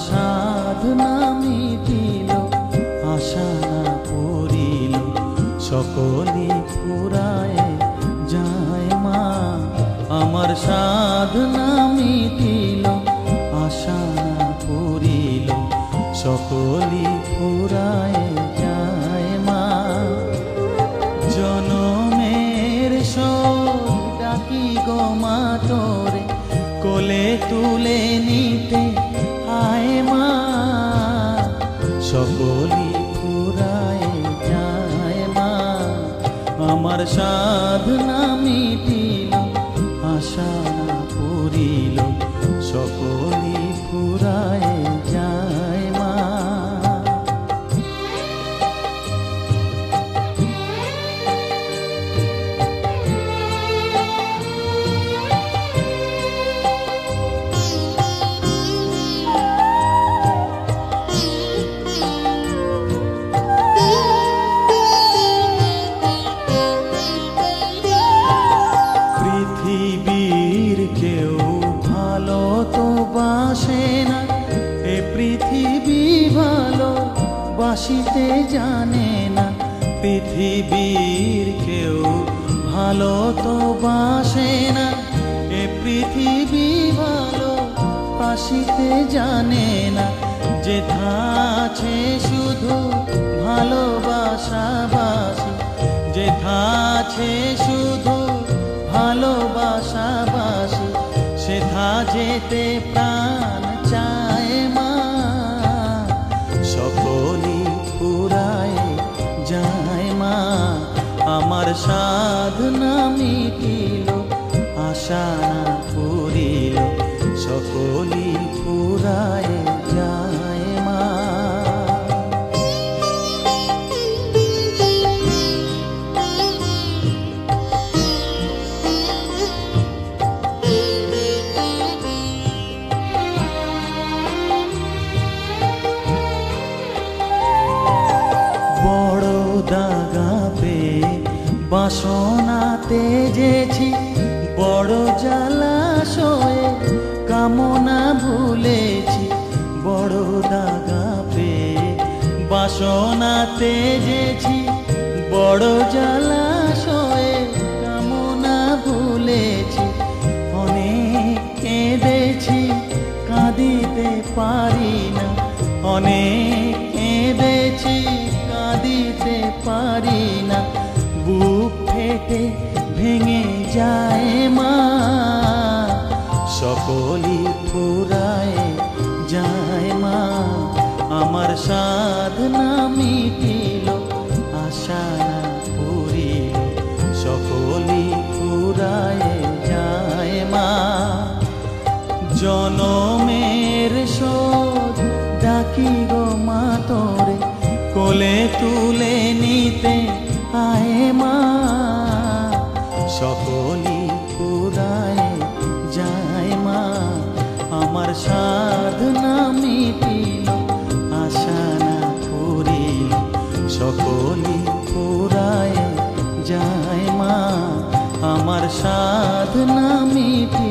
সাধনা মিটিল, আশা না পূরিল, সকলই ফুরায় যায় মা। আমার সাধনা মিটিল, আশা না পূরিল, সকলই ফুরায় যায় মা। জনমের শোক ডাকি গো মা তোরে, কোলে তুলে নিতে আয় মা। সকলই ফুরায় যায় মা। আমার সাধনা মিটিল, আশা না পূরিল, সকলই ফুরায় যায় মা। পৃথিবীর কেউ ভালো তো বাসে না, এ পৃথিবী ভালো বাসিতে জানে না। পৃথিবীর কেউ ভালো তো বাসে না, এ পৃথিবী ভালো বাসিতে জানে না। যেথা আছে শুধু ভালোবাসা বাসি, যেথা আছে শুধু ভালোবাসা বাসি, সেথা যেতে প্রাণ চায় মা। সকলই ফুরায় যায় মা। আমার সাধনা মিটিল, আশা না পূরিল, সকলই ফুরায় যায় মা। বড় দাগা পেয়ে বাসনা তেজেছি, বড় জলাশয়ে কামনা ভুলেছি। বড় দাগা পেয়ে বাসনা তেজেছি, বড় জলাশয়ে কামনা ভুলেছি। অনেক কেঁদেছি, কাঁদিতে পারি না, অনেক কেঁদেছি, কাঁদিতে পারি না। বুক ফেটে ভেঙে যায় মা। সকলই ফুরায় যায় মা। আমার সাধনা মিটিল, আশা না পূরিল, সকলই ফুরায় যায় মা। জনমের শোধ ডাকি গো মা তোরে, কোলে তুলে নিতে আয় মা। সকলই ফুরায় যায় মা। আমার সাধনা মিটিল, আশা না পূরিল, সকলই ফুরায় যায় মা। আমার সাধনা মিটিল।